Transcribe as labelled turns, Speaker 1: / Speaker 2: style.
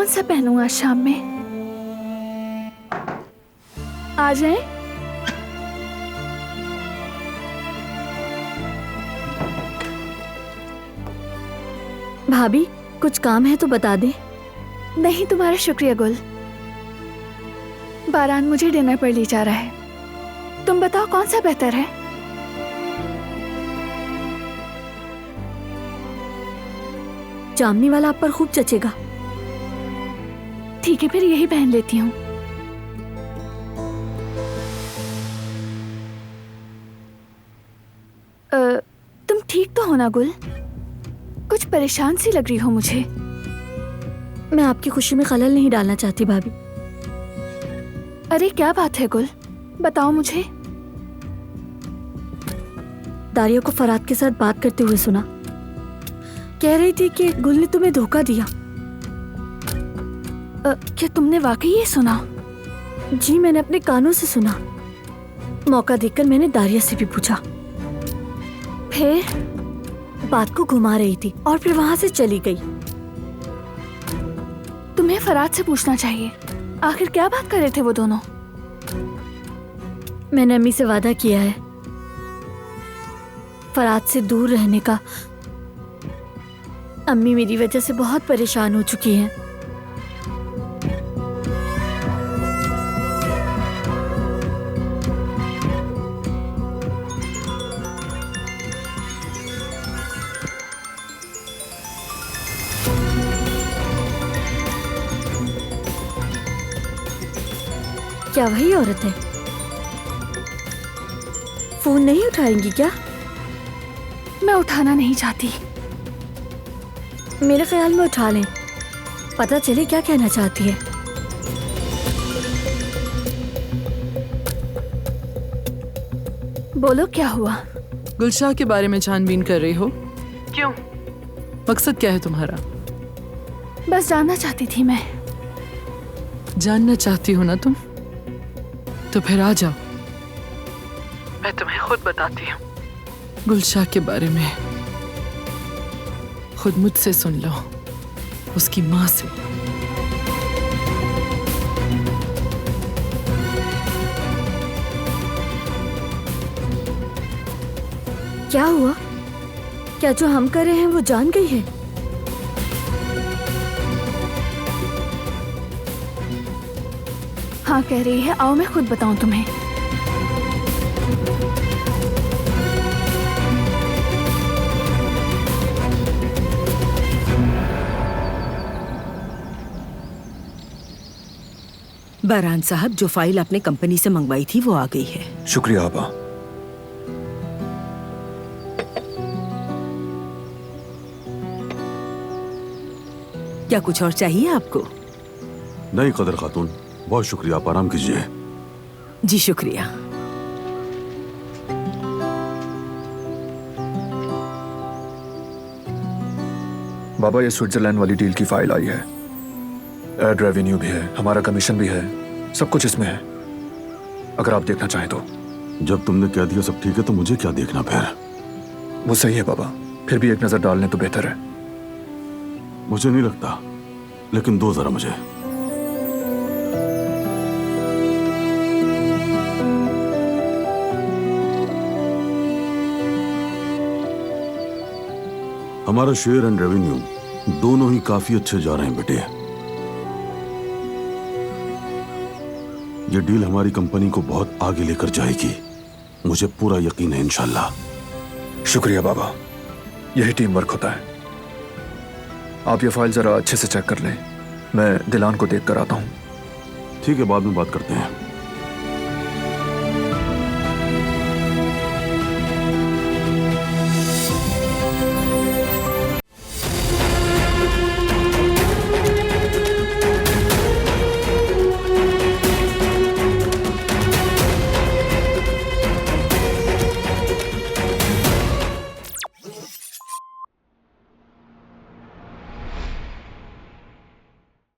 Speaker 1: कौन सा पहनूं आज शाम में? आ जाए?
Speaker 2: भाभी, कुछ काम है तो बता दे।
Speaker 1: नहीं, तुम्हारा शुक्रिया गुल। बारान मुझे डिनर पर ले जा रहा है। तुम बताओ कौन सा बेहतर है?
Speaker 2: जामनी वाला आप पर खूब जचेगा।
Speaker 1: ठीक है, फिर यही पहन लेती हूँ। तुम ठीक तो हो ना गुल? कुछ परेशान सी लग रही हो मुझे।
Speaker 2: मैं आपकी खुशी में खलल नहीं डालना चाहती भाभी।
Speaker 1: अरे क्या बात है गुल, बताओ मुझे।
Speaker 2: दारिया को फराद के साथ बात करते हुए सुना। कह रही थी कि गुल ने तुम्हें धोखा दिया।
Speaker 1: क्या तुमने वाकई ये सुना?
Speaker 2: जी, मैंने अपने कानों से सुना। मौका देखकर मैंने दारिया से भी पूछा।
Speaker 1: फिर
Speaker 2: बात को घुमा रही थी और फिर वहां से चली गई।
Speaker 1: तुम्हें फराद से पूछना चाहिए, आखिर क्या बात कर रहे थे वो दोनों?
Speaker 2: मैंने अम्मी से वादा किया है फराद से दूर रहने का। अम्मी मेरी वजह से बहुत परेशान हो चुकी हैं। क्या वही औरत है? फोन नहीं उठाएंगी क्या?
Speaker 1: मैं उठाना नहीं चाहती।
Speaker 2: मेरे ख्याल में उठा लें, पता चले क्या कहना चाहती है।
Speaker 1: बोलो क्या हुआ?
Speaker 3: गुलशाह के बारे में छानबीन कर रही हो? क्यों? मकसद क्या है तुम्हारा?
Speaker 1: बस जानना चाहती थी मैं।
Speaker 3: जानना चाहती हो ना तुम? तो फिर आ जाओ, मैं तुम्हें खुद बताती हूँ। गुलशाह के बारे में खुद मुझसे सुन लो, उसकी माँ से।
Speaker 2: क्या हुआ? क्या जो हम कर रहे हैं वो जान गई है?
Speaker 1: हाँ कह रही है, आओ मैं खुद बताऊं तुम्हें।
Speaker 4: बारान साहब, जो फाइल आपने कंपनी से मंगवाई थी वो आ गई है।
Speaker 5: शुक्रिया आपा।
Speaker 4: क्या कुछ और चाहिए आपको?
Speaker 5: नहीं कदर खातून, बहुत शुक्रिया, आप आराम कीजिए।
Speaker 4: जी शुक्रिया।
Speaker 5: बाबा, ये स्विट्जरलैंड वाली डील की फाइल आई है। एड रेवेन्यू भी है, हमारा कमीशन भी है, सब कुछ इसमें है, अगर आप देखना चाहें तो। जब तुमने कह दिया सब ठीक है तो मुझे क्या देखना फिर? वो सही है बाबा, फिर भी एक नजर डालने तो बेहतर है। मुझे नहीं लगता, लेकिन दो जरा मुझे। हमारा शेयर एंड रेवेन्यू दोनों ही काफी अच्छे जा रहे हैं बेटे। ये डील हमारी कंपनी को बहुत आगे लेकर जाएगी, मुझे पूरा यकीन है इंशाल्लाह। शुक्रिया बाबा, यही टीम वर्क होता है। आप ये फाइल जरा अच्छे से चेक कर लें, मैं दिलान को देख कर आता हूँ। ठीक है, बाद में बात करते हैं।